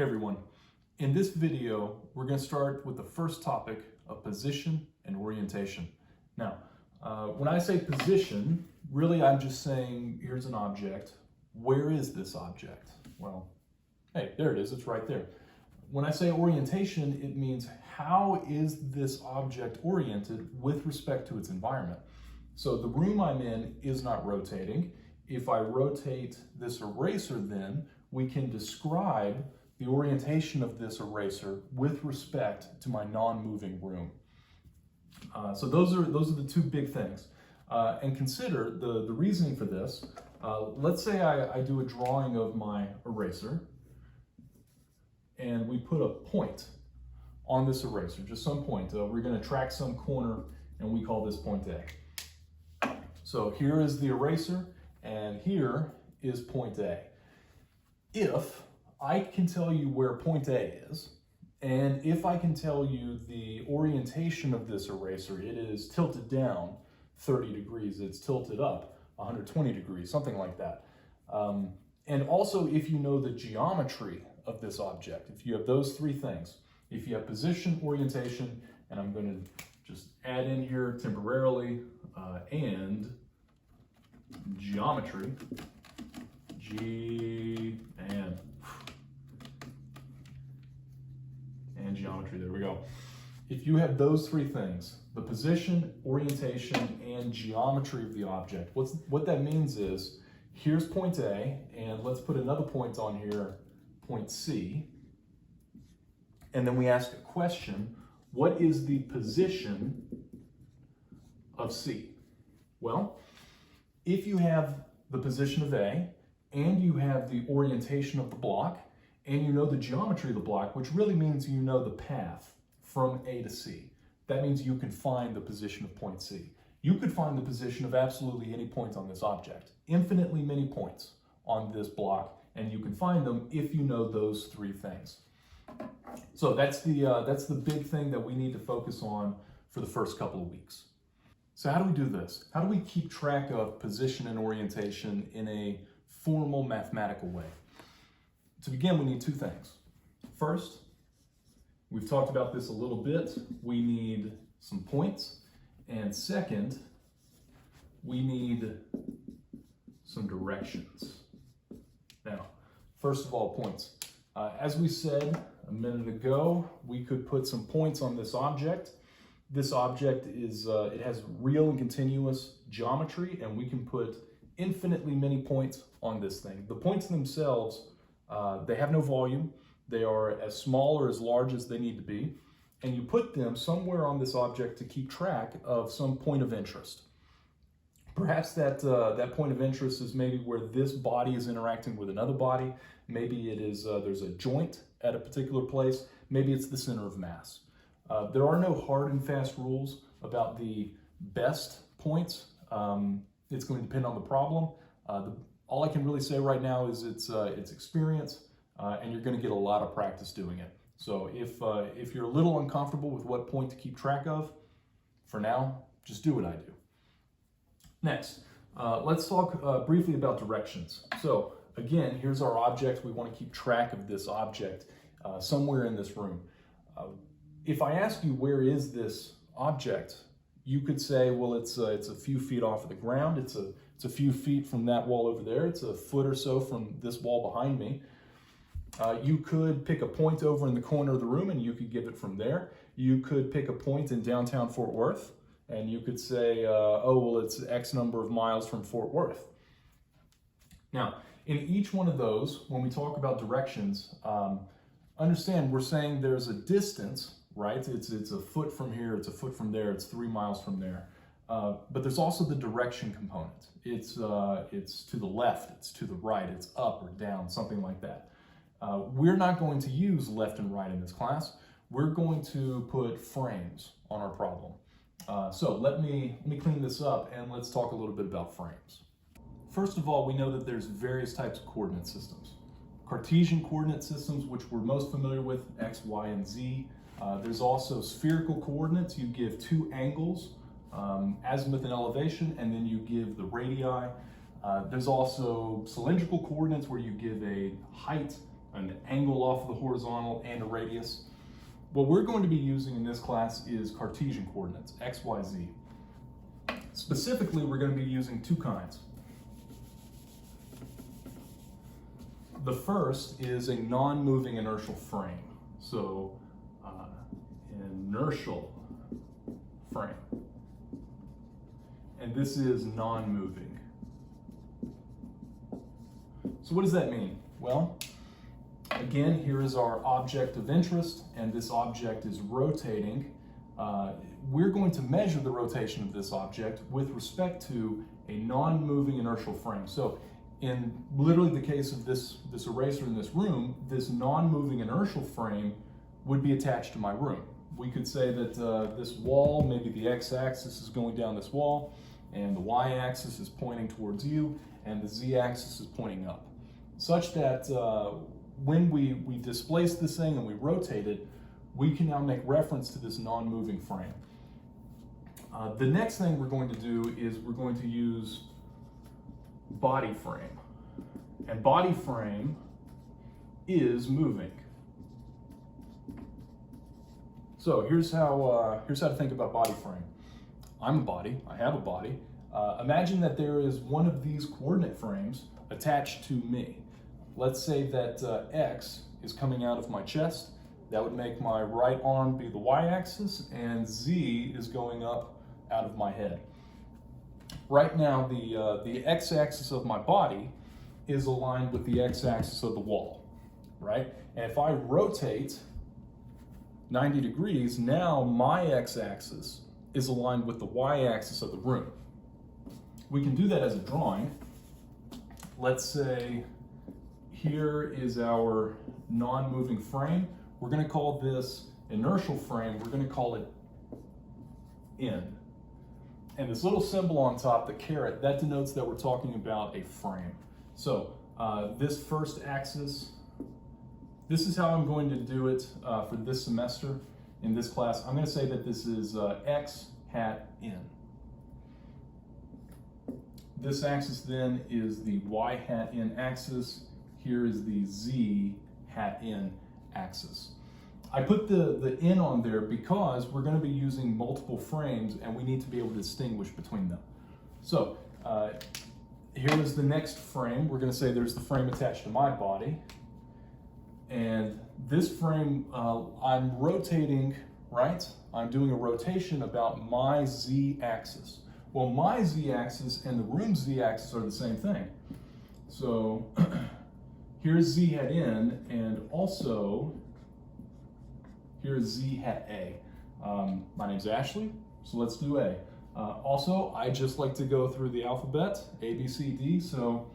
Hey everyone, in this video we're going to start with the first topic of position and orientation. Now, when I say position, really I'm just saying here's an object. Where is this object? Well, hey, there it is, it's right there. When I say orientation, it means how is this object oriented with respect to its environment. So the room I'm in is not rotating. If I rotate this eraser, then we can describe the orientation of this eraser with respect to my non-moving room. So those are the two big things. And consider the reasoning for this. Let's say I do a drawing of my eraser and we put a point on this eraser, just some point. We're going to track some corner and we call this point A. So here is the eraser and here is point A. If I can tell you where point A is, and if I can tell you the orientation of this eraser, it is tilted down 30 degrees, it's tilted up 120 degrees, something like that. And also if you know the geometry of this object, if you have those three things, if you have position, orientation, and I'm going to just add in here temporarily, and geometry, and geometry, there we go. If you have those three things, the position, orientation, and geometry of the object, what that means is, here's point A, and let's put another point on here, point C, and then we ask a question, what is the position of C? Well, if you have the position of A, and you have the orientation of the block, and you know the geometry of the block, which really means you know the path from A to C. That means you can find the position of point C. You could find the position of absolutely any point on this object, infinitely many points on this block, and you can find them if you know those three things. So that's the big thing that we need to focus on for the first couple of weeks. So how do we do this? How do we keep track of position and orientation in a formal mathematical way? To begin, we need two things. First, we've talked about this a little bit, we need some points. And second, we need some directions. Now, first of all, points. As we said a minute ago, we could put some points on this object. This object is, it has real and continuous geometry, and we can put infinitely many points on this thing. The points themselves, they have no volume. They are as small or as large as they need to be. And you put them somewhere on this object to keep track of some point of interest. Perhaps that point of interest is maybe where this body is interacting with another body. Maybe it is, there's a joint at a particular place. Maybe it's the center of mass. There are no hard and fast rules about the best points. It's going to depend on the problem. All I can really say right now is it's experience, and you're going to get a lot of practice doing it. So if you're a little uncomfortable with what point to keep track of, for now, just do what I do. Next, let's talk briefly about directions. So again, here's our object. We want to keep track of this object somewhere in this room. If I ask you where is this object, you could say, well, it's a few feet off of the ground. It's a few feet from that wall over there. It's a foot or so from this wall behind me. You could pick a point over in the corner of the room and you could give it from there. You could pick a point in downtown Fort Worth and you could say, oh, well, it's X number of miles from Fort Worth. Now, in each one of those, when we talk about directions, understand we're saying there's a distance, right? It's a foot from here, it's a foot from there, it's 3 miles from there. But there's also the direction component. It's to the left, it's to the right, it's up or down, something like that. We're not going to use left and right in this class. We're going to put frames on our problem. So let me clean this up and let's talk a little bit about frames. First of all, we know that there's various types of coordinate systems. Cartesian coordinate systems, which we're most familiar with, X, Y, and Z. There's also spherical coordinates. You give two angles, azimuth and elevation, and then you give the radii. There's also cylindrical coordinates where you give a height an angle off of the horizontal and a radius. What we're going to be using in this class is Cartesian coordinates, x, y, z. Specifically, we're going to be using two kinds. The first is a non-moving inertial frame. So, inertial frame. And this is non-moving. So what does that mean? Well, again, here is our object of interest, and this object is rotating. We're going to measure the rotation of this object with respect to a non-moving inertial frame. So in literally the case of this eraser in this room, this non-moving inertial frame would be attached to my room. We could say that this wall, maybe the x-axis is going down this wall, and the y-axis is pointing towards you, and the z-axis is pointing up. Such that when we displace this thing and we rotate it, we can now make reference to this non-moving frame. The next thing we're going to do is we're going to use body frame. And body frame is moving. So here's how to think about body frame. I'm a body, I have a body. Imagine that there is one of these coordinate frames attached to me. Let's say that X is coming out of my chest. That would make my right arm be the y-axis, and Z is going up out of my head. Right now, the x-axis of my body is aligned with the x-axis of the wall, right? And if I rotate 90 degrees, now my x-axis is aligned with the y-axis of the room. We can do that as a drawing. Let's say here is our non-moving frame. We're going to call this inertial frame. We're going to call it N. And this little symbol on top, the caret, that denotes that we're talking about a frame. So this first axis, this is how I'm going to do it for this semester in this class. I'm going to say that this is x hat N. This axis then is the y hat N axis. Here is the z hat N axis. I put the N on there because we're going to be using multiple frames and we need to be able to distinguish between them. So here is the next frame. We're going to say there's the frame attached to my body. And this frame, I'm rotating, right? I'm doing a rotation about my z-axis. Well, my z-axis and the room's z-axis are the same thing. So here's z hat N, and also here's z hat A. My name's Ashley, so let's do A. Also, I just like to go through the alphabet, A, B, C, D, so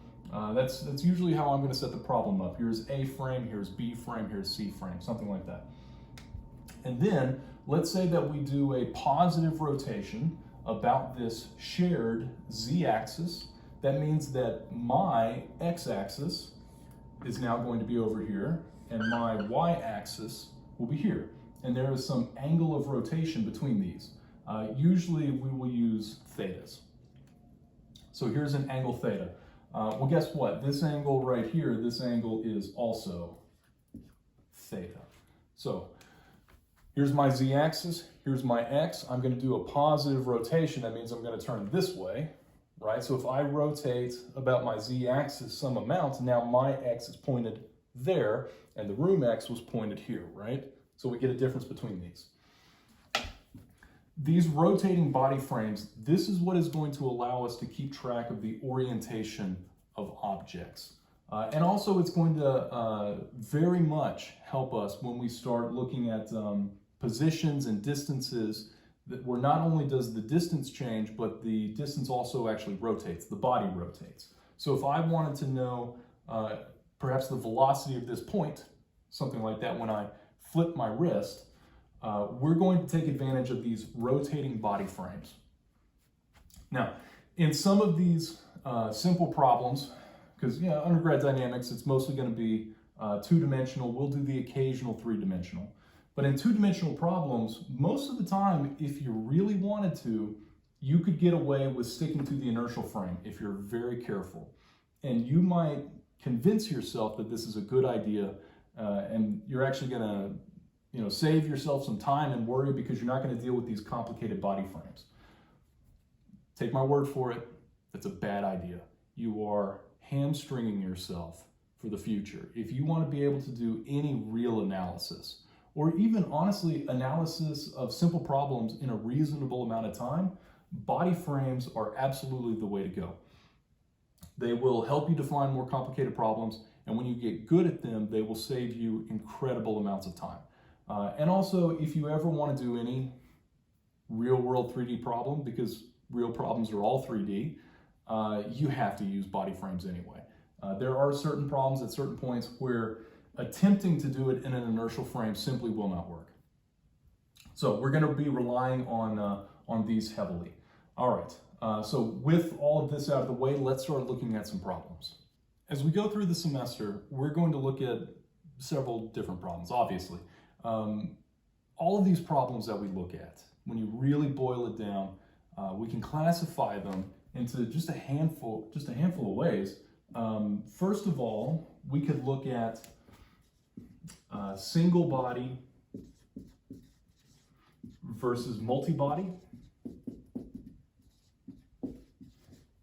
that's usually how I'm going to set the problem up. Here's A frame, here's B frame, here's C frame, something like that. And then, let's say that we do a positive rotation about this shared z-axis. That means that my x-axis is now going to be over here, and my y-axis will be here. And there is some angle of rotation between these. Usually we will use thetas. So here's an angle theta. Well, guess what? This angle right here, this angle is also theta. So here's my z-axis, here's my x. I'm going to do a positive rotation. That means I'm going to turn this way, right? So if I rotate about my z-axis some amount, now my x is pointed there, and the room x was pointed here, right? So we get a difference between these. These rotating body frames, this is what is going to allow us to keep track of the orientation of objects. And also it's going to very much help us when we start looking at positions and distances, where not only does the distance change, but the distance also actually rotates, the body rotates. So if I wanted to know perhaps the velocity of this point, something like that, when I flip my wrist, we're going to take advantage of these rotating body frames. Now, in some of these simple problems, because undergrad dynamics, it's mostly going to be two-dimensional. We'll do the occasional three-dimensional. But in two-dimensional problems, most of the time, if you really wanted to, you could get away with sticking to the inertial frame if you're very careful. And you might convince yourself that this is a good idea and you're actually gonna, save yourself some time and worry because you're not gonna deal with these complicated body frames. Take my word for it, that's a bad idea. You are hamstringing yourself for the future. If you want to be able to do any real analysis, or even honestly analysis of simple problems in a reasonable amount of time, body frames are absolutely the way to go. They will help you define more complicated problems, and when you get good at them, they will save you incredible amounts of time. And also, if you ever want to do any real world 3D problem, because real problems are all 3D, you have to use body frames anyway. There are certain problems at certain points where attempting to do it in an inertial frame simply will not work. So we're going to be relying on these heavily. All right, so with all of this out of the way, let's start looking at some problems. As we go through the semester, we're going to look at several different problems, obviously. All of these problems that we look at, when you really boil it down, we can classify them into just a handful of ways. First of all, we could look at single body versus multi-body.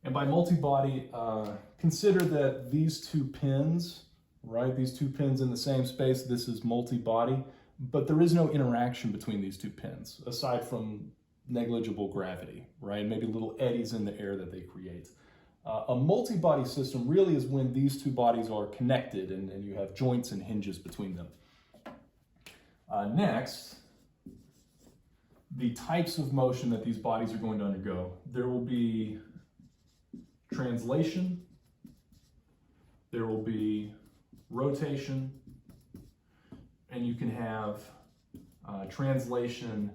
And by multi-body, consider that these two pins, right? These two pins in the same space, this is multi-body, but there is no interaction between these two pins, aside from negligible gravity, right? Maybe little eddies in the air that they create. A multi-body system really is when these two bodies are connected and you have joints and hinges between them. Next, the types of motion that these bodies are going to undergo. There will be translation, there will be rotation, and you can have translation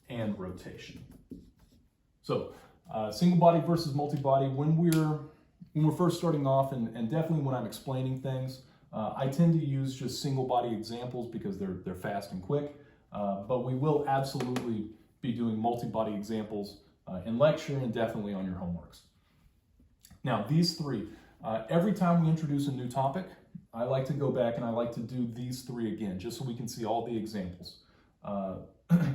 and rotation. So single body versus multi-body, when we're first starting off, and definitely when I'm explaining things, I tend to use just single body examples because they're fast and quick, but we will absolutely be doing multi-body examples in lecture and definitely on your homeworks. Now these three, every time we introduce a new topic, I like to go back and I like to do these three again, just so we can see all the examples.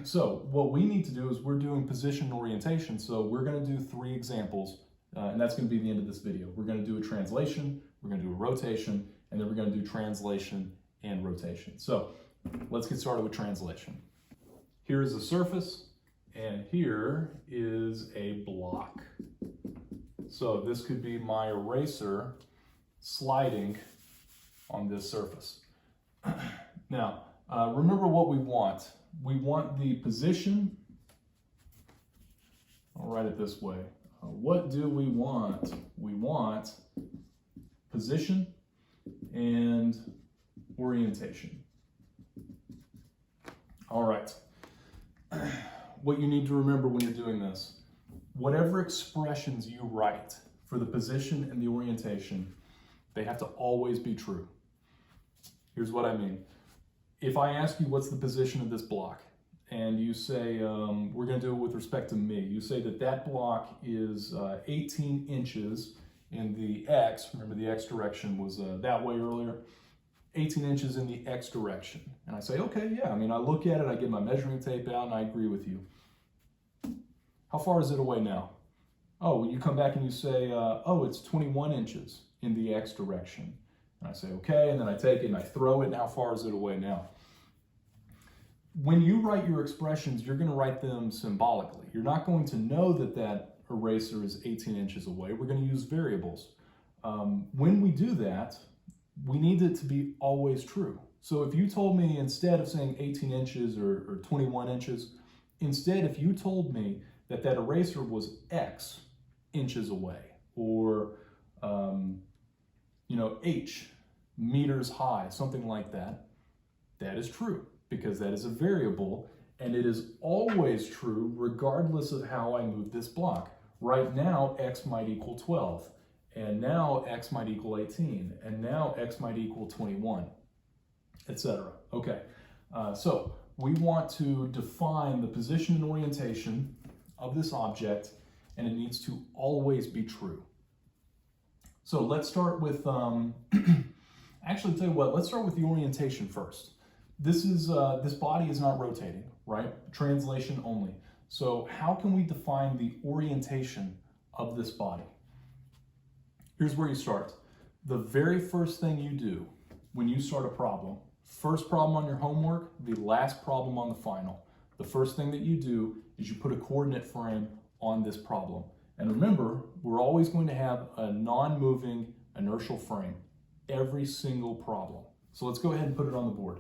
So what we need to do is we're doing position and orientation, so we're going to do 3 examples, and that's going to be the end of this video. We're going to do a translation, we're going to do a rotation, and then we're going to do translation and rotation. So let's get started with translation. Here is a surface, and here is a block. So this could be my eraser sliding on this surface. Now, remember what we want. We want the position. I'll write it this way. What do we want? We want position and orientation. All right. What you need to remember when you're doing this, whatever expressions you write for the position and the orientation, they have to always be true. Here's what I mean. If I ask you what's the position of this block, and you say, we're going to do it with respect to me, you say that that block is 18 inches in the X, remember the X direction was that way earlier, 18 inches in the X direction. And I say, okay, yeah, I mean, I look at it, I get my measuring tape out, and I agree with you. How far is it away now? Oh, when you come back and you say, oh, it's 21 inches in the X direction. And I say, okay, and then I take it and I throw it, and how far is it away now? When you write your expressions, you're going to write them symbolically. You're not going to know that that eraser is 18 inches away. We're going to use variables. When we do that, we need it to be always true. So if you told me, instead of saying 18 inches or 21 inches, instead if you told me that that eraser was X inches away, or H meters high, something like that, that is true, because that is a variable, and it is always true regardless of how I move this block. Right now, X might equal 12, and now X might equal 18, and now X might equal 21, etc. Okay, so we want to define the position and orientation of this object, and it needs to always be true. So let's start with, Actually, tell you what, let's start with the orientation first. This body is not rotating, right? Translation only. So how can we define the orientation of this body? Here's where you start. The very first thing you do when you start a problem, first problem on your homework, the last problem on the final, the first thing that you do is you put a coordinate frame on this problem. And remember, we're always going to have a non-moving inertial frame, every single problem. So let's go ahead and put it on the board.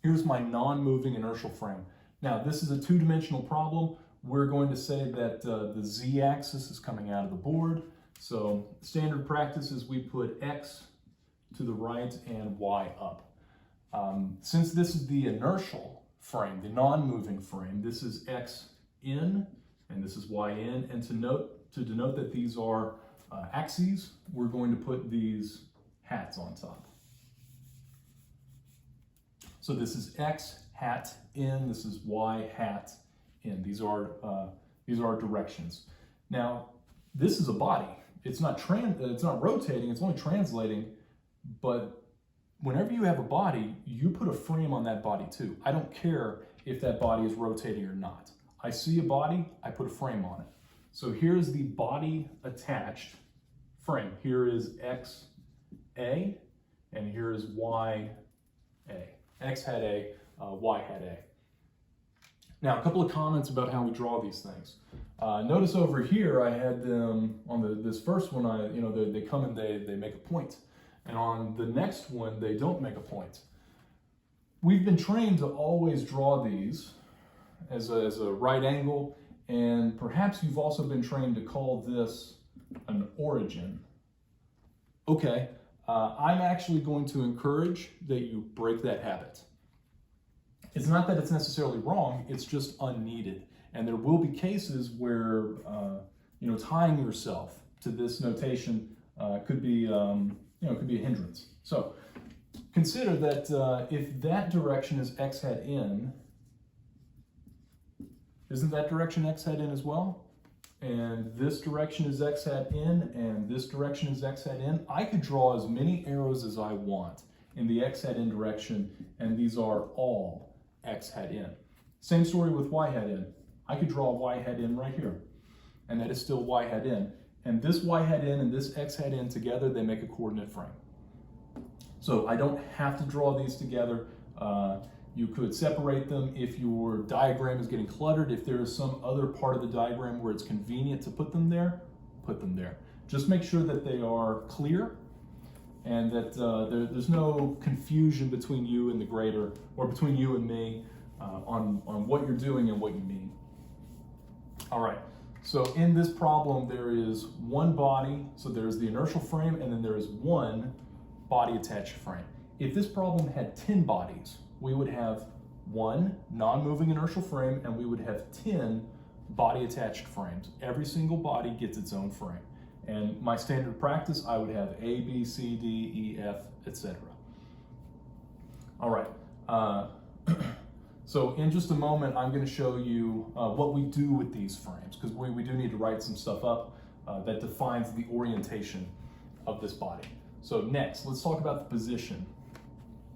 Here's my non-moving inertial frame. Now, this is a two-dimensional problem. We're going to say that the z-axis is coming out of the board. So standard practice is we put x to the right and y up. Since this is the inertial frame, the non-moving frame, this is x in and this is y in. And to denote that these are axes, we're going to put these hats on top. So this is x hat in, this is y hat in. These are directions. Now, this is a body. It's not rotating, it's only translating, but whenever you have a body, you put a frame on that body too. I don't care if that body is rotating or not. I see a body, I put a frame on it. So here's the body attached frame. Here is x A, and here is y A. X hat A, y hat A. Now, a couple of comments about how we draw these things. Notice over here, I had them on this first one. They come and they make a point, and on the next one, they don't make a point. We've been trained to always draw these as a right angle, and perhaps you've also been trained to call this an origin. Okay. I'm actually going to encourage that you break that habit. It's not that it's necessarily wrong, it's just unneeded. And there will be cases where tying yourself to this notation could be could be a hindrance. So consider that if that direction is x hat in, isn't that direction x hat in as well? And this direction is x hat in, and this direction is x hat in. I could draw as many arrows as I want in the x hat in direction, and these are all x hat in. Same story with y hat in. I could draw y hat in right here, and that is still y hat in. And this y hat in and this x hat in together, they make a coordinate frame. So I don't have to draw these together. You could separate them if your diagram is getting cluttered. If there is some other part of the diagram where it's convenient to put them there, put them there. Just make sure that they are clear and that there's no confusion between you and the grader or between you and me on what you're doing and what you mean. All right, so in this problem, there is one body, so there's the inertial frame, and then there is one body attached frame. If this problem had 10 bodies, we would have one non-moving inertial frame and we would have 10 body attached frames. Every single body gets its own frame. And my standard practice, I would have A, B, C, D, E, F, etc. All right. So in just a moment, I'm going to show you what we do with these frames, because we do need to write some stuff up that defines the orientation of this body. So next, let's talk about the position.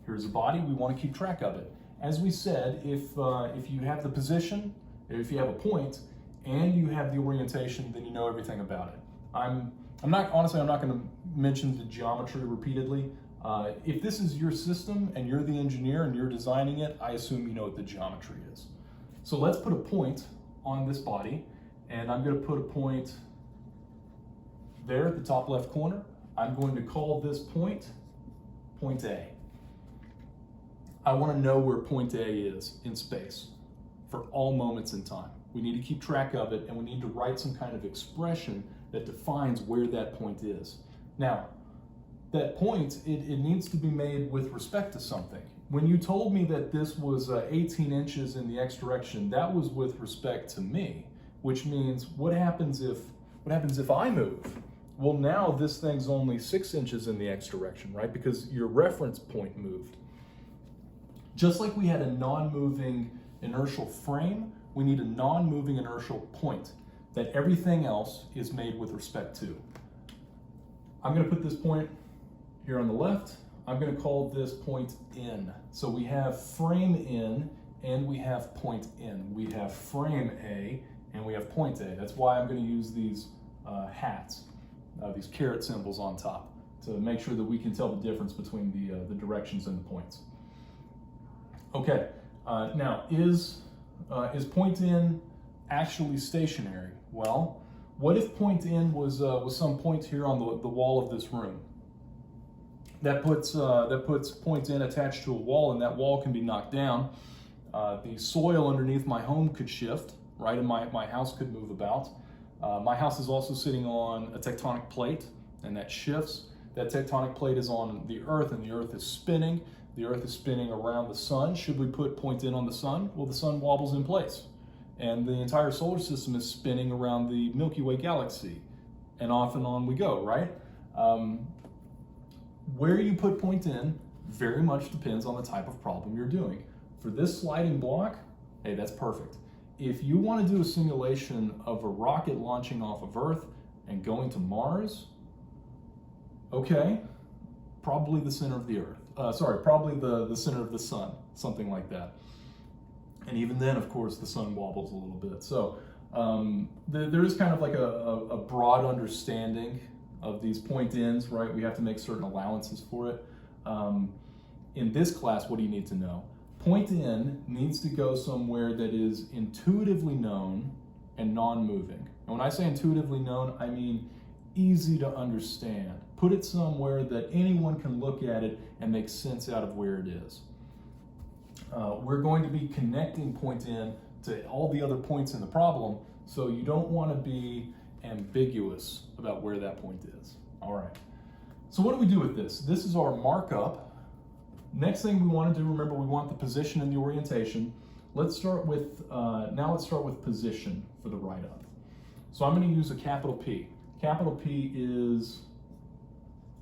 Here's a body, we want to keep track of it. As we said, if you have the position, if you have a point, and you have the orientation, then you know everything about it. I'm not going to mention the geometry repeatedly. If this is your system and you're the engineer and you're designing it, I assume you know what the geometry is. So let's put a point on this body, and I'm going to put a point there at the top left corner. I'm going to call this point point A. I want to know where point A is in space for all moments in time. We need to keep track of it, and we need to write some kind of expression that defines where that point is. Now, that point, it needs to be made with respect to something. When you told me that this was 18 inches in the x direction, that was with respect to me, which means what happens if I move? Well, now this thing's only 6 inches in the x direction, right? Because your reference point moved. Just like we had a non-moving inertial frame, we need a non-moving inertial point that everything else is made with respect to. I'm going to put this point here on the left. I'm going to call this point N. So we have frame N and we have point N. We have frame A and we have point A. That's why I'm going to use these hats, these caret symbols on top, to make sure that we can tell the difference between the directions and the points. Okay, now is point N actually stationary? Well, what if point N was some point here on the wall of this room? That puts point N attached to a wall, and that wall can be knocked down. The soil underneath my home could shift, right, and my house could move about. My house is also sitting on a tectonic plate, and that shifts. That tectonic plate is on the Earth, and the Earth is spinning. The Earth is spinning around the sun. Should we put point N on the sun? Well, the sun wobbles in place. And the entire solar system is spinning around the Milky Way galaxy. And off and on we go, right? Where you put point N very much depends on the type of problem you're doing. For this sliding block, hey, that's perfect. If you want to do a simulation of a rocket launching off of Earth and going to Mars, okay, probably the center of the Earth. Probably the center of the sun, something like that. And even then, of course, the sun wobbles a little bit. So there is kind of like a broad understanding of these point Ns, right? We have to make certain allowances for it. In this class, what do you need to know? Point N needs to go somewhere that is intuitively known and non-moving. And when I say intuitively known, I mean easy to understand. Put it somewhere that anyone can look at it and make sense out of where it is. We're going to be connecting point N to all the other points in the problem, so you don't want to be ambiguous about where that point is. All right. So what do we do with this? This is our markup. Next thing we want to do, remember, we want the position and the orientation. Let's start with position for the write-up. So I'm going to use a capital P. Capital P is,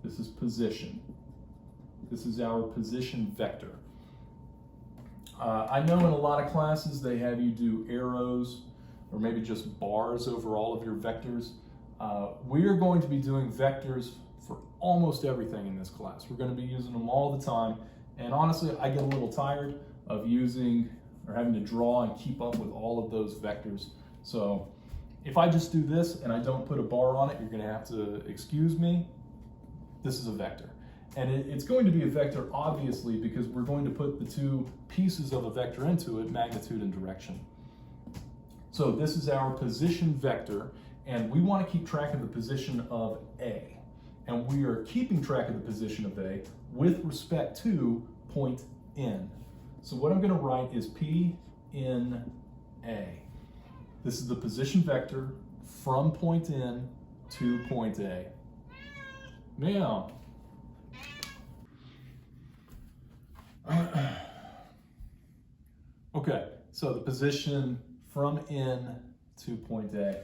this is position. This is our position vector. I know in a lot of classes they have you do arrows or maybe just bars over all of your vectors. We are going to be doing vectors for almost everything in this class. We're going to be using them all the time. And honestly, I get a little tired of using or having to draw and keep up with all of those vectors. So if I just do this and I don't put a bar on it, you're going to have to excuse me. This is a vector. And it's going to be a vector, obviously, because we're going to put the two pieces of a vector into it, magnitude and direction. So this is our position vector, and we want to keep track of the position of A. And we are keeping track of the position of A with respect to point N. So what I'm going to write is P in A. This is the position vector from point N to point A. Now, okay, so the position from N to point A.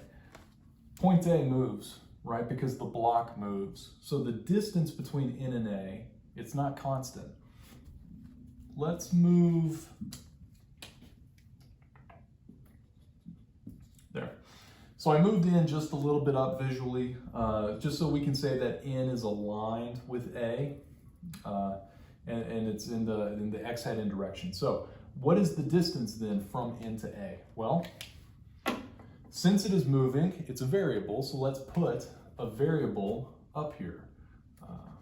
Point A moves, right, because the block moves. So the distance between N and A, it's not constant. Let's move there. So I moved in just a little bit up visually, just so we can say that N is aligned with A, and it's in the x hat in direction. So what is the distance then from N to A? Well, since it is moving, it's a variable, so let's put a variable up here.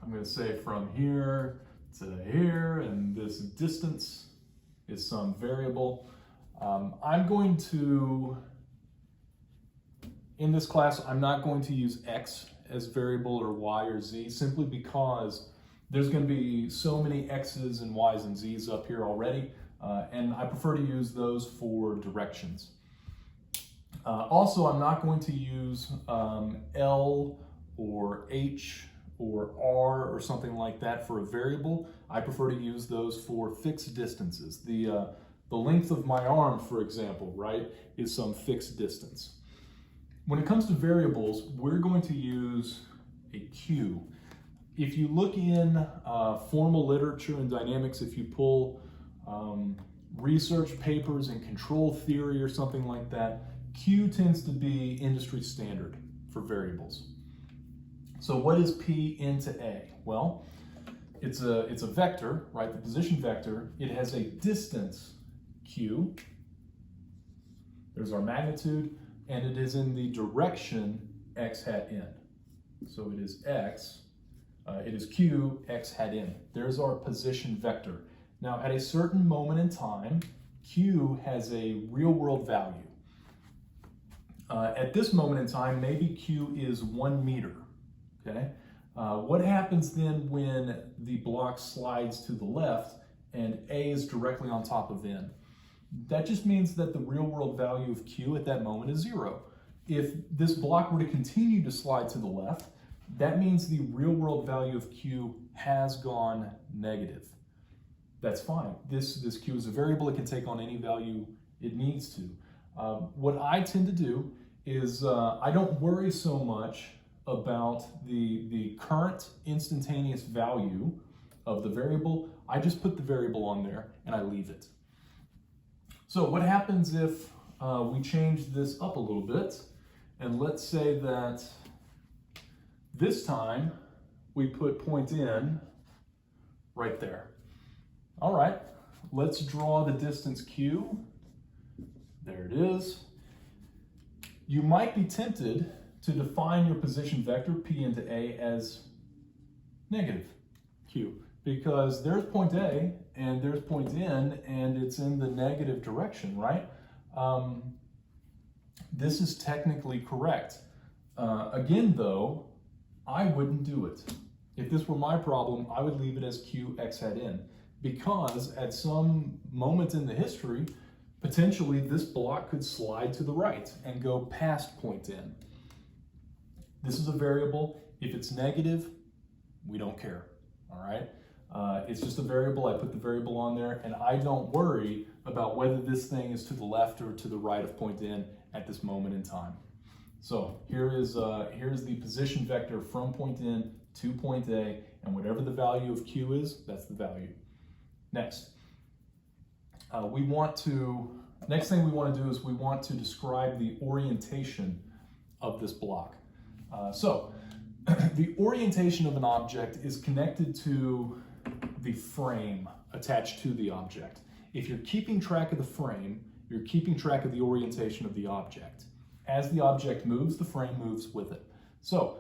I'm going to say from here to here, and this distance is some variable. I'm going to, in this class, I'm not going to use x as variable or y or z, simply because there's going to be so many x's and y's and z's up here already, and I prefer to use those for directions. Also, I'm not going to use L or H or R or something like that for a variable. I prefer to use those for fixed distances. The length of my arm, for example, right, is some fixed distance. When it comes to variables, we're going to use a Q. If you look in formal literature in dynamics, if you pull research papers in control theory or something like that, Q tends to be industry standard for variables. So what is P into A? Well, it's a vector, right? The position vector. It has a distance Q. There's our magnitude, and it is in the direction x hat n. So it is x, it is Q x hat n. There's our position vector. Now, at a certain moment in time, Q has a real world value. At this moment in time, maybe Q is 1 meter. Okay. What happens then when the block slides to the left and A is directly on top of N? That just means that the real world value of Q at that moment is 0. If this block were to continue to slide to the left, that means the real world value of Q has gone negative. That's fine. This Q is a variable. It can take on any value it needs to. What I tend to do is I don't worry so much about the current instantaneous value of the variable. I just put the variable on there and I leave it. So what happens if we change this up a little bit, and let's say that this time we put point in right there. All right, let's draw the distance Q. There it is. You might be tempted to define your position vector P into A as negative Q, because there's point A and there's point N, and it's in the negative direction, right? This is technically correct. Again, though, I wouldn't do it. If this were my problem, I would leave it as Q x hat n, because at some moment in the history, potentially this block could slide to the right and go past point N. This is a variable. If it's negative, we don't care, all right? It's just a variable. I put the variable on there, and I don't worry about whether this thing is to the left or to the right of point N at this moment in time. So here's the position vector from point N to point A, and whatever the value of Q is, that's the value. Next, next thing we want to do is we want to describe the orientation of this block. So the orientation of an object is connected to the frame attached to the object. If you're keeping track of the frame, you're keeping track of the orientation of the object. As the object moves, the frame moves with it. So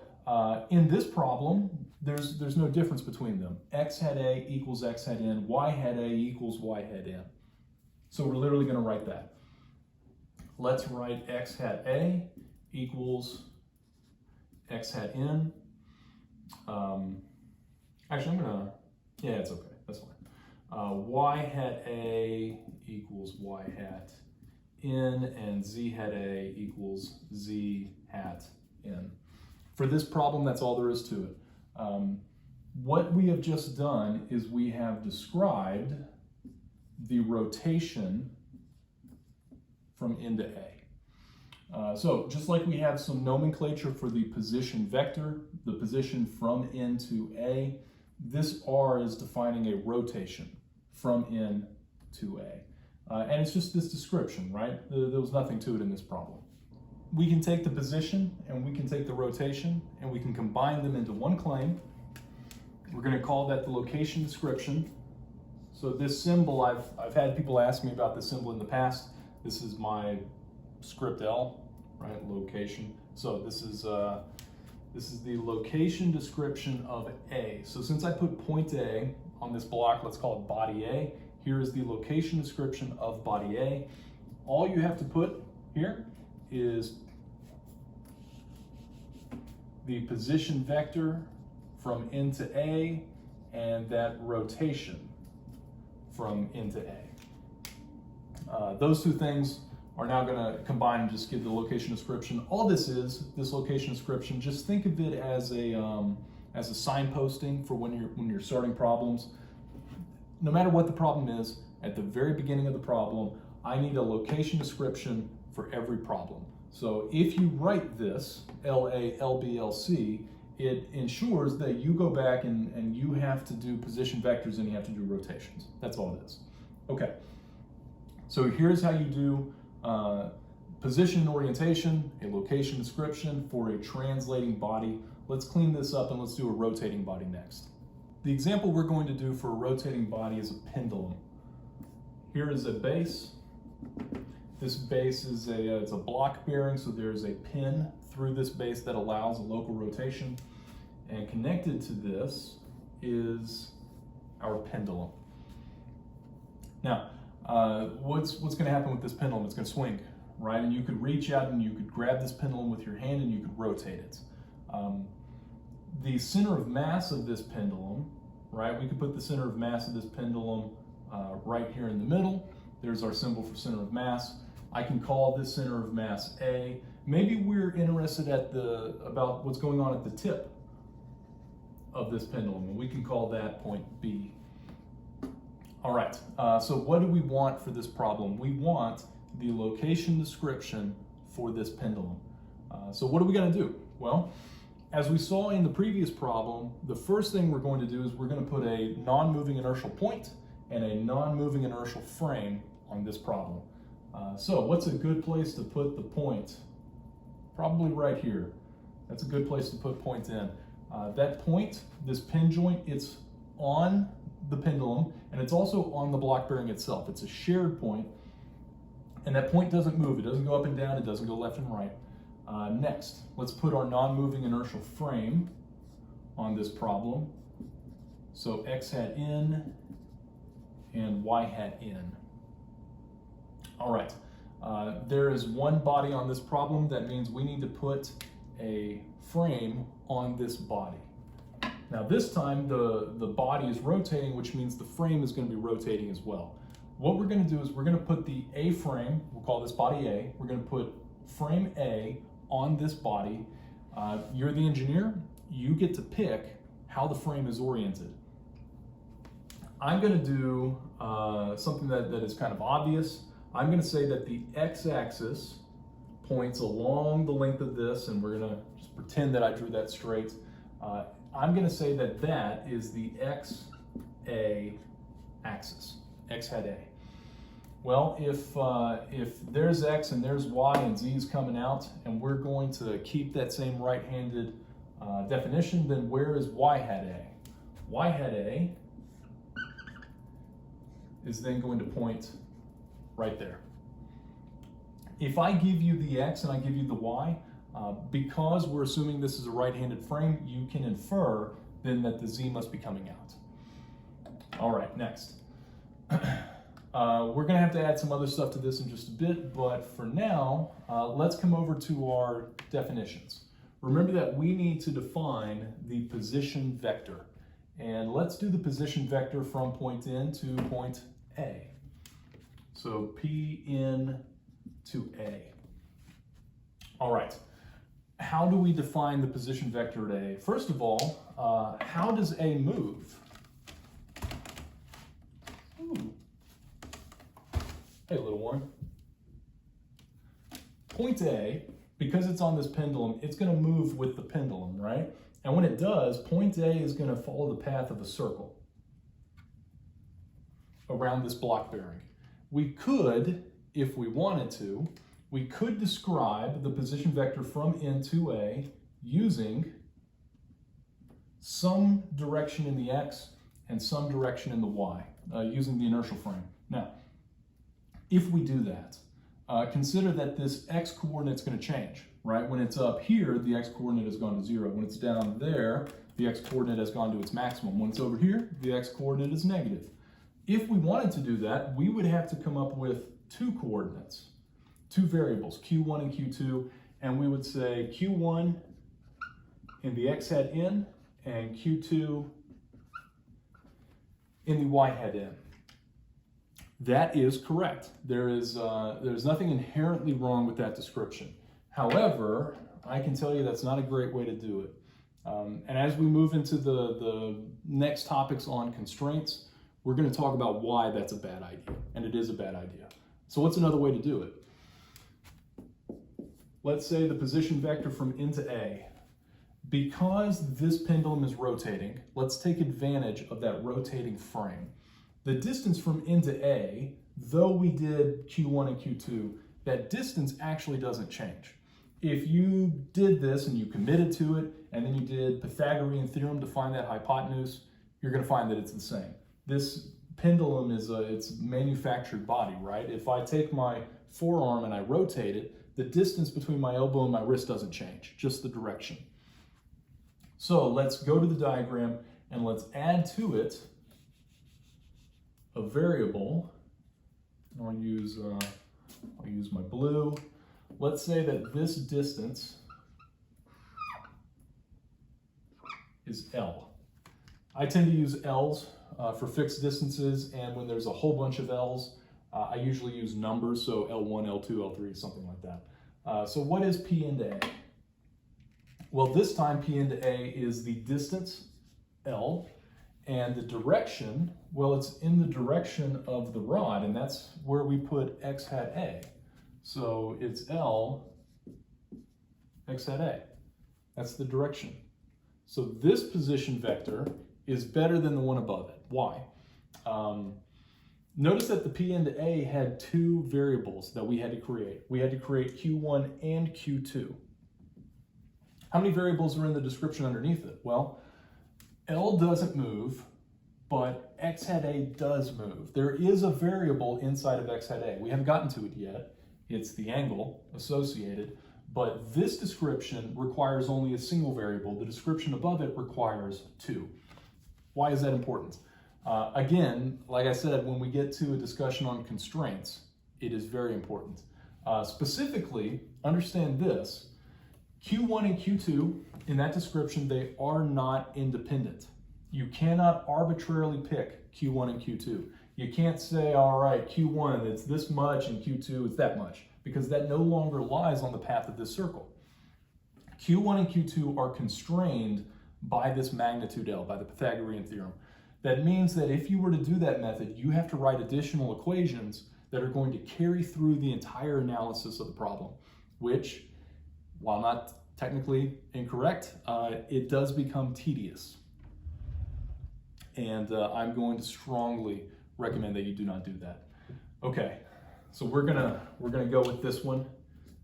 in this problem, there's no difference between them. X hat A equals X hat N, Y hat A equals Y hat N. So we're literally going to write that. Let's write X hat A equals X hat N. Actually, yeah, it's okay, that's fine. Y hat A equals Y hat N, and Z hat A equals Z hat N. For this problem, that's all there is to it. What we have just done is we have described the rotation from N to A. So just like we have some nomenclature for the position vector, the position from N to A, this R is defining a rotation from N to A. And it's just this description, right? There was nothing to it in this problem. We can take the position and we can take the rotation and we can combine them into one claim. We're going to call that the location description. So this symbol, I've had people ask me about this symbol in the past. This is my script L, right? Location. So this is the location description of A. So since I put point A on this block, let's call it body A. Here is the location description of body A. All you have to put here is the position vector from N to A and that rotation from N to A. Those two things are now going to combine and just give the location description. All this location description, just think of it as a signposting for when you're starting problems. No matter what the problem is, at the very beginning of the problem, I need a location description for every problem. So if you write this, LA, LB, LC, it ensures that you go back and you have to do position vectors and you have to do rotations. That's all it is. Okay, so here's how you do position and orientation, a location description for a translating body. let's clean this up and let's do a rotating body next. The example we're going to do for a rotating body is a pendulum. Here is a base. This base is it's a block bearing, so there's a pin through this base that allows a local rotation. And connected to this is our pendulum. Now, what's going to happen with this pendulum? It's going to swing, right? And you could reach out and you could grab this pendulum with your hand and you could rotate it. The center of mass of this pendulum, right? We could put the center of mass of this pendulum right here in the middle. There's our symbol for center of mass. I can call this center of mass A. Maybe we're interested about what's going on at the tip of this pendulum, and we can call that point B. All right, so what do we want for this problem? We want the location description for this pendulum. So what are we going to do? Well, as we saw in the previous problem, the first thing we're going to do is we're going to put a non-moving inertial point and a non-moving inertial frame on this problem. So what's a good place to put the point? Probably right here. That's a good place to put point in. That point, this pin joint, it's on the pendulum and it's also on the block bearing itself. It's a shared point, and that point doesn't move. It doesn't go up and down. It doesn't go left and right. Next, let's put our non-moving inertial frame on this problem. So X hat in and Y hat in. All right, there is one body on this problem. That means we need to put a frame on this body. Now this time the body is rotating, which means the frame is going to be rotating as well. What we're going to do is we're going to put the A frame, we'll call this body A, we're going to put frame A on this body. You're the engineer, you get to pick how the frame is oriented. I'm going to do something that is kind of obvious. I'm going to say that the x-axis points along the length of this, and we're going to just pretend that I drew that straight. I'm going to say that that is the XA axis, X hat A. Well, if there's X and there's Y and Z is coming out, and we're going to keep that same right-handed definition, then where is Y hat A? Y hat A is then going to point right there. If I give you the X and I give you the Y, because we're assuming this is a right-handed frame, you can infer then that the Z must be coming out. All right, next. We're gonna have to add some other stuff to this in just a bit, but for now, let's come over to our definitions. Remember that we need to define the position vector. And let's do the position vector from point N to point A. So P N to A. All right. How do we define the position vector at A? First of all, how does A move? Ooh. Hey, little one. Point A, because it's on this pendulum, it's going to move with the pendulum, right? And when it does, point A is going to follow the path of a circle around this block bearing. We could, if we wanted to, we could describe the position vector from N to A using some direction in the X and some direction in the Y, using the inertial frame. Now, if we do that, consider that this X coordinate is going to change, right? When it's up here, the X coordinate has gone to 0. When it's down there, the X coordinate has gone to its maximum. When it's over here, the X coordinate is negative. If we wanted to do that, we would have to come up with two coordinates, two variables, Q1 and Q2, and we would say Q1 in the X hat N and Q2 in the Y hat N. That is correct. There's nothing inherently wrong with that description. However, I can tell you that's not a great way to do it. And as we move into the next topics on constraints, we're going to talk about why that's a bad idea, and it is a bad idea. So what's another way to do it? Let's say the position vector from N to A. Because this pendulum is rotating, let's take advantage of that rotating frame. The distance from N to A, though we did Q1 and Q2, that distance actually doesn't change. if you did this and you committed to it, and then you did Pythagorean theorem to find that hypotenuse, you're going to find that it's the same. This pendulum is it's manufactured body, right? If I take my forearm and I rotate it, the distance between my elbow and my wrist doesn't change, just the direction. So let's go to the diagram and let's add to it a variable. I'll use my blue. Let's say that this distance is L. I tend to use L's for fixed distances, and when there's a whole bunch of L's, I usually use numbers, so L1, L2, L3, something like that. So what is P into A? Well, this time P into A is the distance, L, and the direction, well, it's in the direction of the rod, and that's where we put x hat A. So it's L, x hat A. That's the direction. So this position vector is better than the one above it. Why? Notice that the P into A had two variables that we had to create. We had to create Q1 and Q2. How many variables are in the description underneath it? Well, L doesn't move, but x hat A does move. There is a variable inside of x hat A. We haven't gotten to it yet. It's the angle associated, but this description requires only a single variable. The description above it requires two. Why is that important? Again, like I said, when we get to a discussion on constraints, it is very important. Specifically, understand this. Q1 and Q2, in that description, they are not independent. You cannot arbitrarily pick Q1 and Q2. You can't say, all right, Q1, it's this much, and Q2, it's that much, because that no longer lies on the path of this circle. Q1 and Q2 are constrained by this magnitude L, by the Pythagorean theorem. That means that if you were to do that method, you have to write additional equations that are going to carry through the entire analysis of the problem, which, while not technically incorrect, it does become tedious. And I'm going to strongly recommend that you do not do that. Okay, so we're gonna go with this one.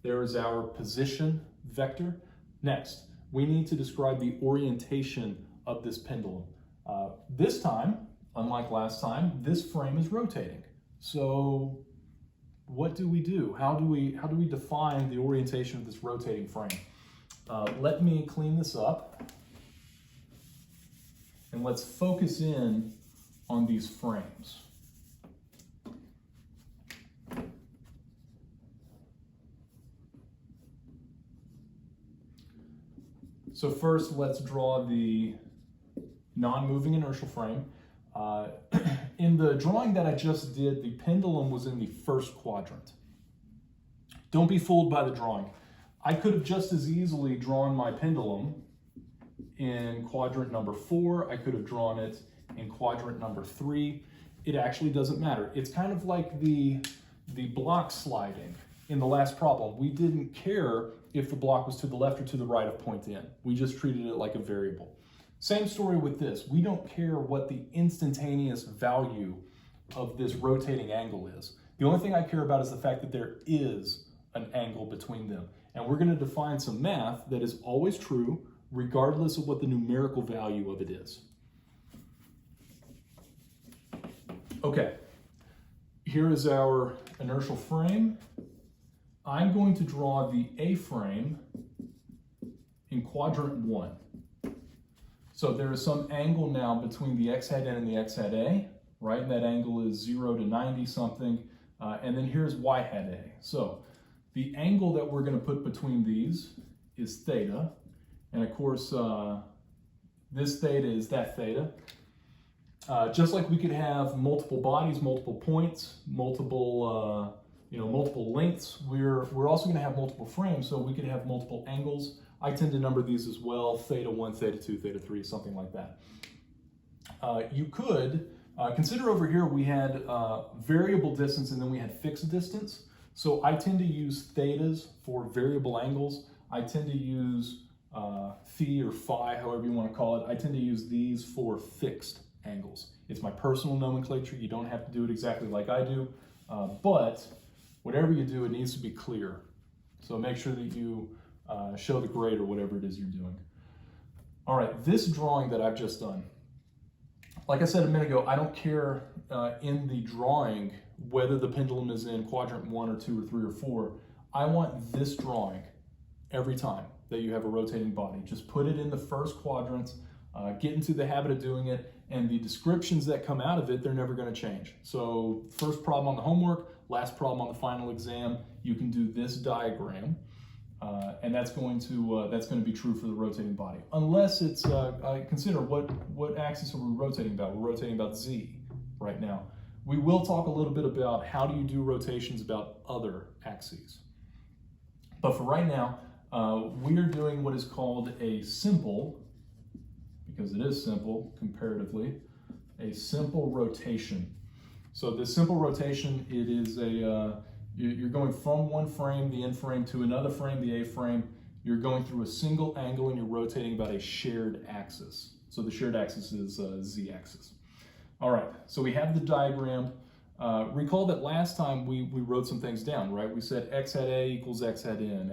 There is our position vector. Next, we need to describe the orientation of this pendulum. This time, unlike last time, this frame is rotating. So what do we do? How do we define the orientation of this rotating frame? Let me clean this up, and let's focus in on these frames. So first, let's draw the non-moving inertial frame. In the drawing that I just did, the pendulum was in the first quadrant. Don't be fooled by the drawing. I could have just as easily drawn my pendulum in quadrant number 4. I could have drawn it in quadrant number 3. It actually doesn't matter. It's kind of like the block sliding in the last problem. We didn't care if the block was to the left or to the right of point in. We just treated it like a variable. Same story with this. We don't care what the instantaneous value of this rotating angle is. The only thing I care about is the fact that there is an angle between them. And we're going to define some math that is always true, regardless of what the numerical value of it is. Okay, here is our inertial frame. I'm going to draw the A-frame in quadrant 1. So there is some angle now between the x hat n and the x hat a, right? And that angle is 0 to 90 something. And then here's y hat a. So the angle that we're going to put between these is theta. And of course, this theta is that theta. Just like we could have multiple bodies, multiple points, multiple lengths, we're also going to have multiple frames, so we could have multiple angles. I tend to number these as well, theta 1, theta 2, theta 3, something like that. You could consider over here we had variable distance and then we had fixed distance. So I tend to use thetas for variable angles. I tend to use phi or phi, however you want to call it. I tend to use these for fixed angles. It's my personal nomenclature. You don't have to do it exactly like I do, but whatever you do, it needs to be clear. So make sure that you show the grade or whatever it is you're doing. All right, this drawing that I've just done, like I said a minute ago, I don't care in the drawing whether the pendulum is in quadrant 1 or 2 or 3 or 4. I want this drawing every time that you have a rotating body. Just put it in the first quadrant, get into the habit of doing it, and the descriptions that come out of it, they're never going to change. So first problem on the homework, last problem on the final exam, you can do this diagram, and that's going to be true for the rotating body. Unless it's, consider what axis are we rotating about? We're rotating about Z right now. We will talk a little bit about how do you do rotations about other axes. But for right now, we are doing what is called a simple, because it is simple comparatively, a simple rotation. So this simple rotation, it is you're going from one frame, the N frame, to another frame, the A frame. You're going through a single angle and you're rotating about a shared axis. So the shared axis is Z axis. All right, so we have the diagram. Recall that last time we wrote some things down, right? We said x hat A equals x hat N,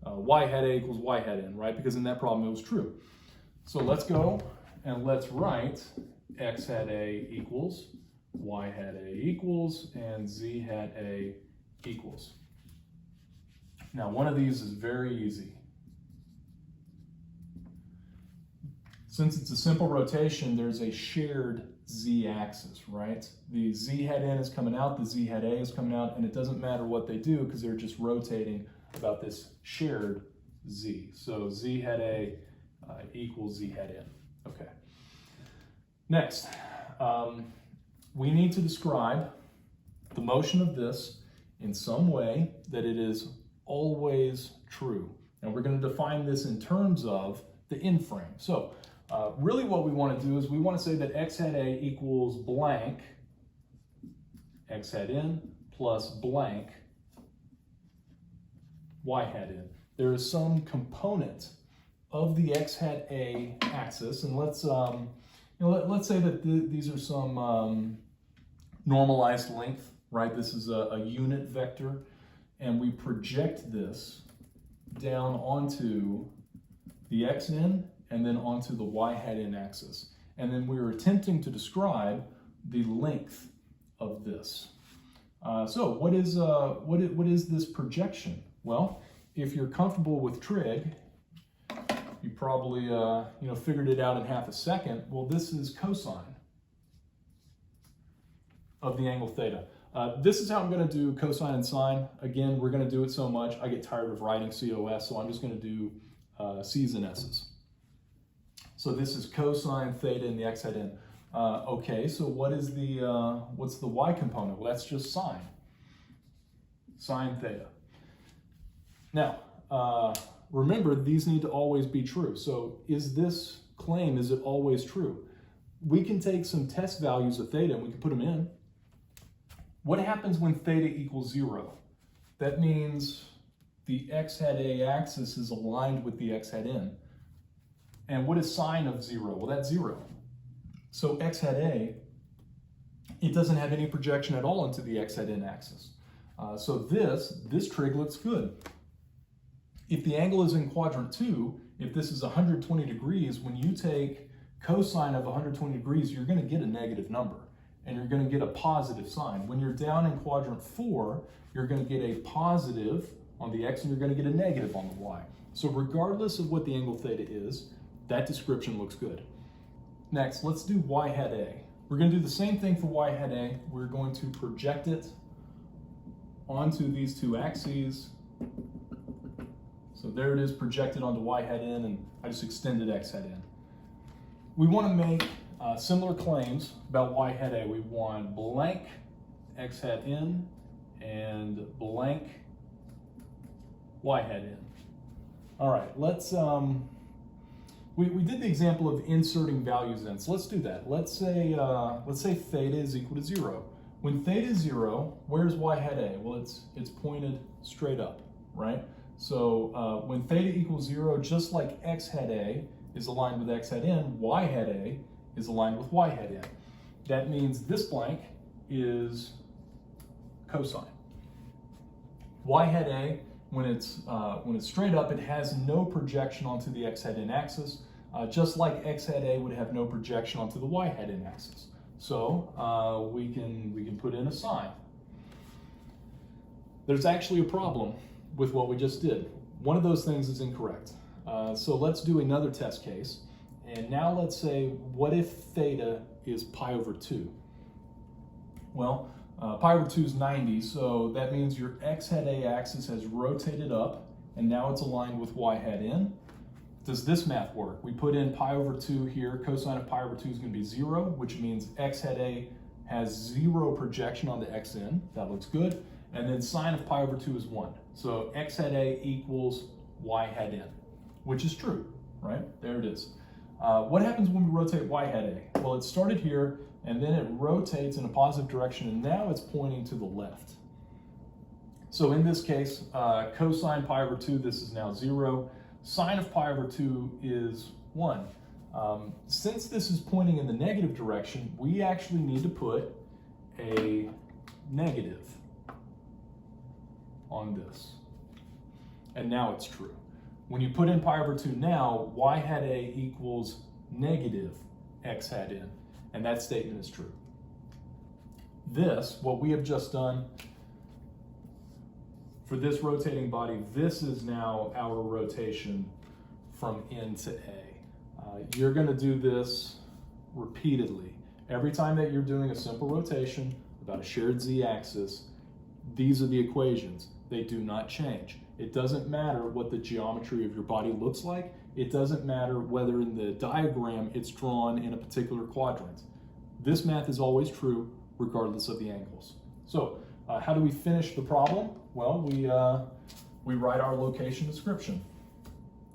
y hat A equals y hat N, right? Because in that problem it was true. So let's go and let's write x hat A equals, y hat A equals, and z hat A equals. Now one of these is very easy. Since it's a simple rotation, there's a shared z-axis, right? The z hat N is coming out, the z hat A is coming out, and it doesn't matter what they do because they're just rotating about this shared z. So z hat A equals z hat N. Okay. Next, we need to describe the motion of this in some way that it is always true. And we're going to define this in terms of the N frame. So really what we want to do is we want to say that x hat A equals blank x hat N plus blank y hat N. There is some component of the x hat A axis, and let's let's say that these are some normalized length, right? This is a unit vector, and we project this down onto the xn and then onto the y hat N axis. And then we're attempting to describe the length of this. So what is this projection? Well, if you're comfortable with trig, you probably figured it out in half a second. Well, this is cosine of the angle theta. This is how I'm going to do cosine and sine. Again, we're going to do it so much, I get tired of writing COS, so I'm just going to do C's and S's. So this is cosine theta in the x hat N. Okay, so what's the y component? Well, that's just sine. Sine theta. Now, remember, these need to always be true. So is this claim, is it always true? We can take some test values of theta and we can put them in. What happens when theta equals 0? That means the x hat A axis is aligned with the x hat N. And what is sine of 0? Well, that's 0. So x hat A, it doesn't have any projection at all into the x hat N axis. So this trig looks good. If the angle is in quadrant 2, if this is 120 degrees, when you take cosine of 120 degrees, you're going to get a negative number, and you're going to get a positive sign. When you're down in quadrant 4, you're going to get a positive on the x, and you're going to get a negative on the y. So regardless of what the angle theta is, that description looks good. Next, let's do y hat A. We're going to do the same thing for y hat A. We're going to project it onto these two axes. So there it is, projected onto y hat N, and I just extended x hat N. We want to make similar claims about y hat A. We want blank x hat N and blank y hat N. All right, let's, we did the example of inserting values in, so let's do that. Let's say theta is equal to 0. When theta is 0, where's y hat A? Well, it's pointed straight up, right? So when theta equals 0, just like x hat A is aligned with x hat N, y hat A is aligned with y hat N. That means this blank is cosine. Y hat A when it's straight up, it has no projection onto the x hat in axis, just like x hat A would have no projection onto the y hat in axis. So we can put in a sign. There's actually a problem with what we just did. One of those things is incorrect. So let's do another test case. And now let's say, what if theta is pi over 2? Well, pi over 2 is 90, so that means your x hat A axis has rotated up, and now it's aligned with y hat in. Does this math work? We put in pi over 2 here. Cosine of pi over 2 is going to be 0, which means x hat A has 0 projection onto x in. That looks good. And then sine of pi over 2 is 1. So x hat A equals y hat in, which is true, right? There it is. What happens when we rotate y hat A? Well, it started here, and then it rotates in a positive direction, and now it's pointing to the left. So in this case, cosine pi over 2, this is now 0. Sine of pi over 2 is 1. Since this is pointing in the negative direction, we actually need to put a negative on this. And now it's true. When you put in pi over 2 now, y hat A equals negative x hat in. And that statement is true. This, what we have just done, for this rotating body, this is now our rotation from N to A. You're going to do this repeatedly. Every time that you're doing a simple rotation about a shared z-axis, these are the equations. They do not change. It doesn't matter what the geometry of your body looks like. It doesn't matter whether in the diagram it's drawn in a particular quadrant. This math is always true regardless of the angles. So how do we finish the problem? Well, we write our location description.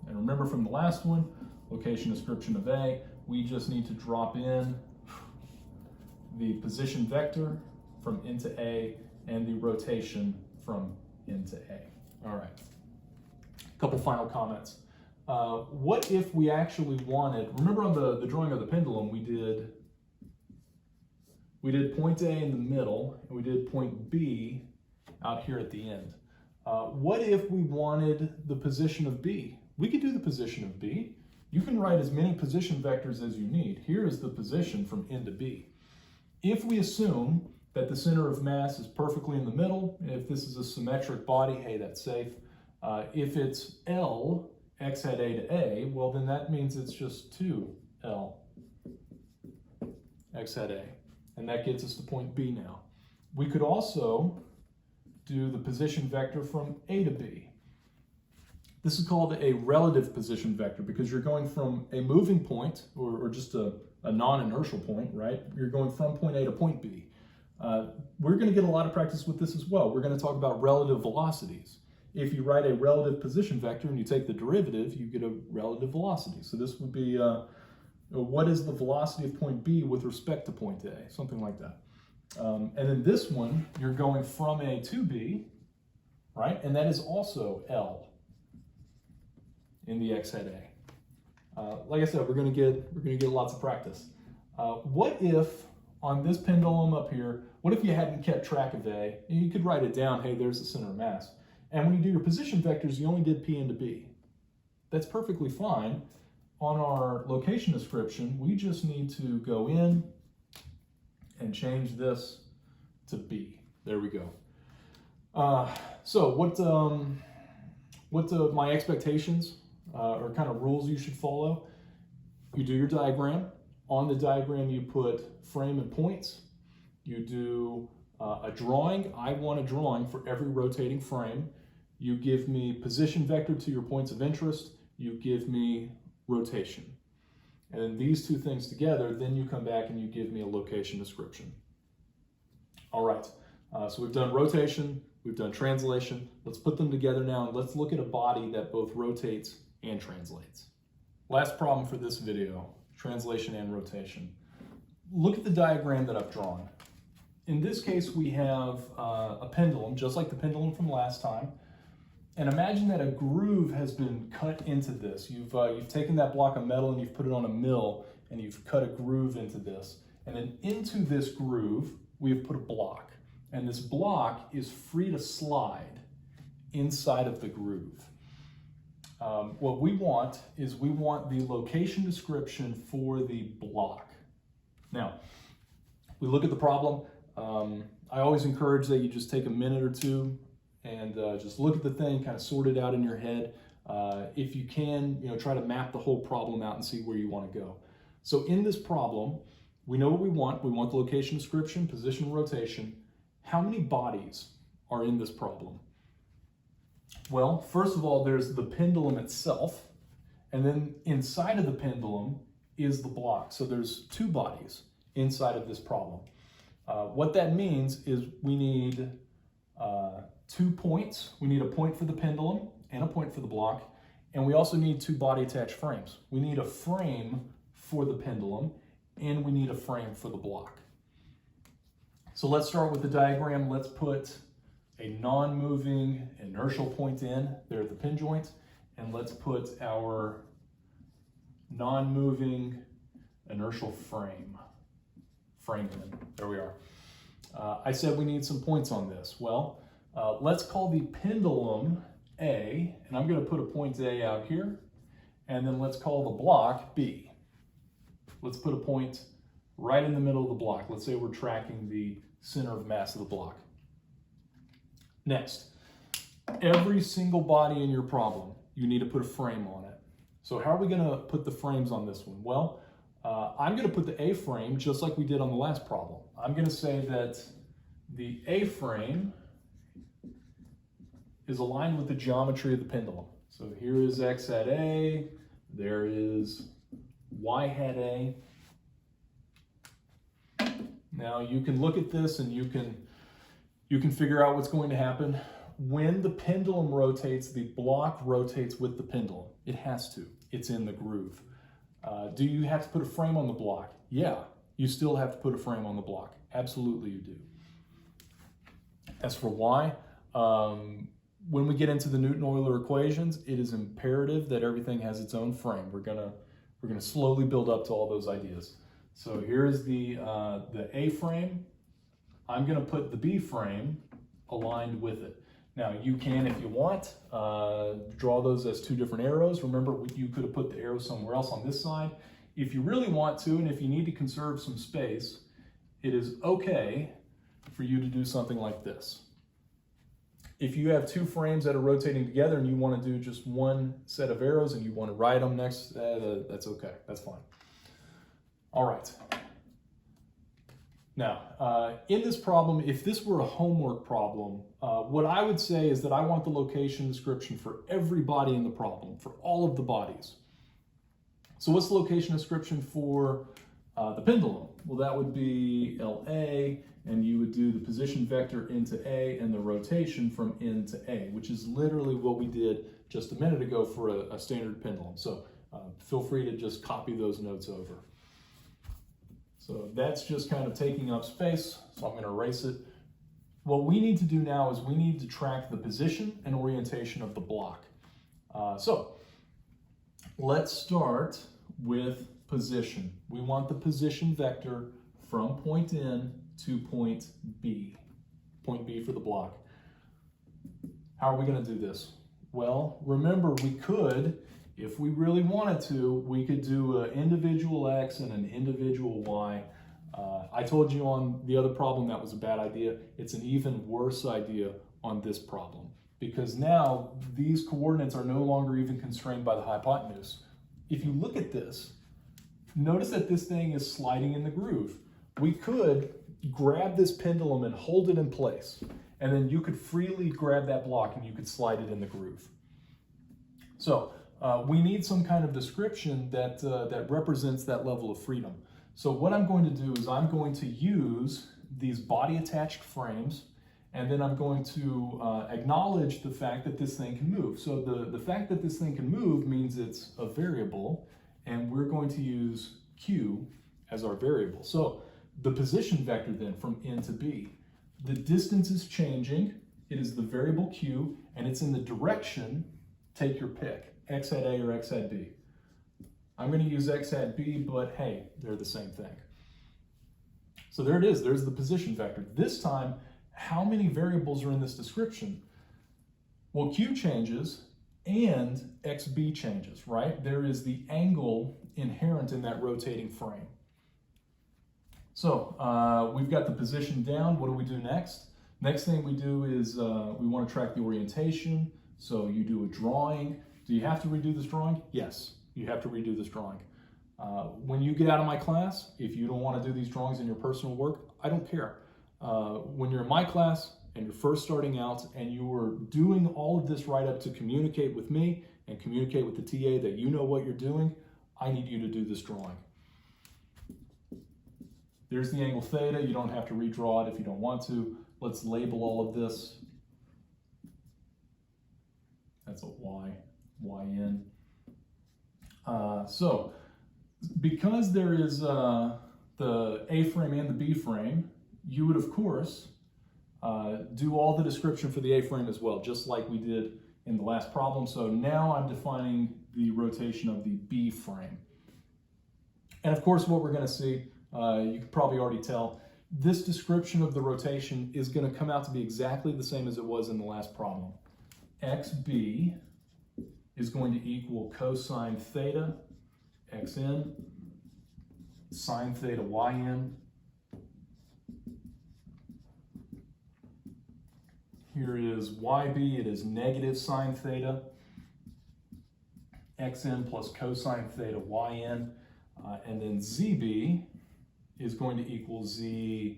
And remember from the last one, location description of A, we just need to drop in the position vector from N to A and the rotation from N to A. All right, a couple final comments. What if we actually wanted, remember on the drawing of the pendulum, we did point A in the middle, and we did point B out here at the end. What if we wanted the position of B? We could do the position of B. You can write as many position vectors as you need. Here is the position from N to B. If we assume that the center of mass is perfectly in the middle, if this is a symmetric body, hey, that's safe. If it's L, x hat A to A, well, then that means it's just 2L, x hat A. And that gets us to point B now. We could also do the position vector from A to B. This is called a relative position vector because you're going from a moving point, or just a non-inertial point, right? You're going from point A to point B. We're going to get a lot of practice with this as well. We're going to talk about relative velocities. If you write a relative position vector and you take the derivative, you get a relative velocity. So this would be, what is the velocity of point B with respect to point A? Something like that. And then this one, you're going from A to B, right? And that is also L in the x hat A. Like I said, we're going to get lots of practice. What if on this pendulum up here, what if you hadn't kept track of A? You could write it down, hey, there's the center of mass. And when you do your position vectors, you only did P into B. That's perfectly fine. On our location description, we just need to go in and change this to B. There we go. So what my expectations or kind of rules you should follow? You do your diagram. On the diagram, you put frame and points. You do a drawing. I want a drawing for every rotating frame. You give me position vector to your points of interest. You give me rotation. And then these two things together, then you come back and you give me a location description. All right, so we've done rotation, we've done translation. Let's put them together now and let's look at a body that both rotates and translates. Last problem for this video, translation and rotation. Look at the diagram that I've drawn. In this case, we have a pendulum, just like the pendulum from last time. And imagine that a groove has been cut into this. You've taken that block of metal and you've put it on a mill and you've cut a groove into this. And then into this groove, we have put a block. And this block is free to slide inside of the groove. What we want is we want the location description for the block. Now, we look at the problem. I always encourage that you just take a minute or two and just look at the thing, kind of sort it out in your head. If you can, try to map the whole problem out and see where you want to go. So in this problem, we know what we want. We want the location description, position, rotation. How many bodies are in this problem? Well, first of all, there's the pendulum itself, and then inside of the pendulum is the block. So there's 2 bodies inside of this problem. What that means is we need 2 points. We need a point for the pendulum and a point for the block, and we also need 2 body attached frames. We need a frame for the pendulum, and we need a frame for the block. So let's start with the diagram. Let's put a non-moving inertial point in there at the pin joint, and let's put our non-moving inertial frame in. There we are. I said we need some points on this. Well, let's call the pendulum A, and I'm going to put a point A out here, and then let's call the block B. Let's put a point right in the middle of the block. Let's say we're tracking the center of mass of the block. Next, every single body in your problem, you need to put a frame on it. So how are we going to put the frames on this one? Well, I'm going to put the A frame just like we did on the last problem. I'm going to say that the A frame is aligned with the geometry of the pendulum. So here is X hat A, there is Y hat A. Now you can look at this and you can figure out what's going to happen. When the pendulum rotates, the block rotates with the pendulum. It has to. It's in the groove. Do you have to put a frame on the block? Yeah, you still have to put a frame on the block. Absolutely you do. As for why, when we get into the Newton-Euler equations, it is imperative that everything has its own frame. We're gonna slowly build up to all those ideas. So here's the A frame. I'm gonna put the B frame aligned with it. Now you can, if you want, draw those as 2 different arrows. Remember, you could have put the arrow somewhere else on this side. If you really want to, and if you need to conserve some space, it is okay for you to do something like this. If you have 2 frames that are rotating together and you want to do just 1 set of arrows and you want to write them next, that's okay, that's fine. All right. Now, in this problem, if this were a homework problem, what I would say is that I want the location description for every body in the problem, for all of the bodies. So what's the location description for the pendulum? Well, that would be LA, and you would do the position vector into A and the rotation from N to A, which is literally what we did just a minute ago for a standard pendulum. So feel free to just copy those notes over. So that's just kind of taking up space, so I'm going to erase it. What we need to do now is we need to track the position and orientation of the block. So let's start with position. We want the position vector from point N to point B for the block. How are we going to do this? Well, remember, we could, if we really wanted to, we could do an individual X and an individual Y. I told you on the other problem that was a bad idea. It's an even worse idea on this problem, because now these coordinates are no longer even constrained by the hypotenuse. If you look at this, notice that this thing is sliding in the groove. We could grab this pendulum and hold it in place, and then you could freely grab that block and you could slide it in the groove. So we need some kind of description that represents that level of freedom. So what I'm going to do is I'm going to use these body attached frames, and then I'm going to acknowledge the fact that this thing can move. So the fact that this thing can move means it's a variable, and we're going to use Q as our variable. So the position vector then from N to B, the distance is changing. It is the variable Q, and it's in the direction, take your pick, X hat A or X hat B. I'm going to use X hat B, but hey, they're the same thing. So there it is, there's the position vector. This time, how many variables are in this description? Well, Q changes and XB changes, right? There is the angle inherent in that rotating frame. So we've got the position down. What do we do next? Next thing we do is we want to track the orientation. So you do a drawing. Do you have to redo this drawing? Yes, you have to redo this drawing. When you get out of my class, if you don't want to do these drawings in your personal work, I don't care. When you're in my class and you're first starting out and you are doing all of this right up to communicate with me and communicate with the TA that you know what you're doing, I need you to do this drawing. There's the angle theta. You don't have to redraw it if you don't want to. Let's label all of this. That's a Y, YN. So because there is the A frame and the B frame, you would of course do all the description for the A frame as well, just like we did in the last problem. So now I'm defining the rotation of the B frame. And of course what we're going to see, you can probably already tell, this description of the rotation is going to come out to be exactly the same as it was in the last problem. XB is going to equal cosine theta xn, sine theta yn. Here is YB, it is negative sine theta xn plus cosine theta yn. And then ZB is going to equal Zn.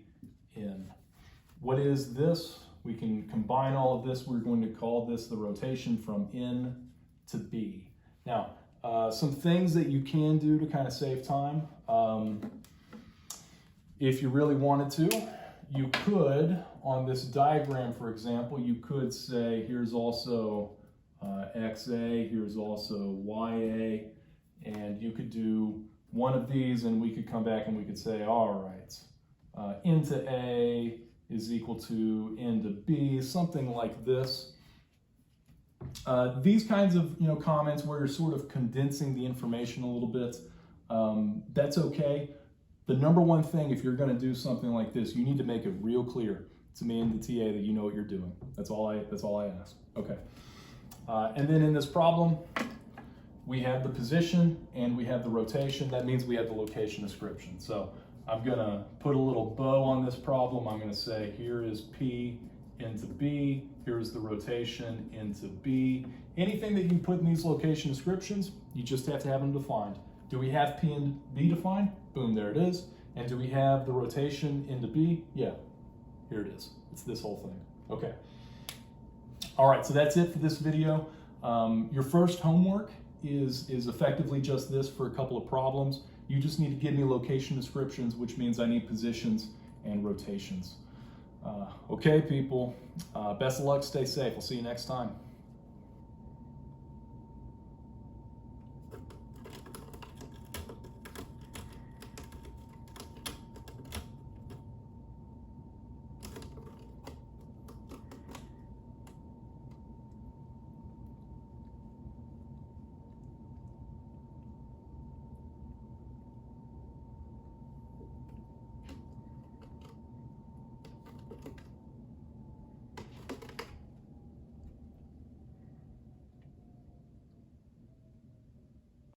What is this? We can combine all of this. We're going to call this the rotation from N to B. Now, some things that you can do to kind of save time. If you really wanted to, you could, on this diagram, for example, you could say, here's also XA, here's also YA, and you could do one of these and we could come back and we could say, all right, N to A is equal to N to B, something like this. These kinds of comments where you're sort of condensing the information a little bit, that's okay. The number one thing, if you're going to do something like this, you need to make it real clear to me and the TA that you know what you're doing. That's all I ask. Okay. And then in this problem, we have the position and we have the rotation. That means we have the location description. So I'm going to put a little bow on this problem. I'm going to say here is P into B. Here's the rotation into B. Anything that you put in these location descriptions, you just have to have them defined. Do we have P and B defined? Boom, there it is. And do we have the rotation into B? Yeah, here it is. It's this whole thing. Okay. All right, so that's it for this video. Your first homework is effectively just this for a couple of problems. You just need to give me location descriptions, which means I need positions and rotations. Okay, people, best of luck, stay safe. I'll see you next time.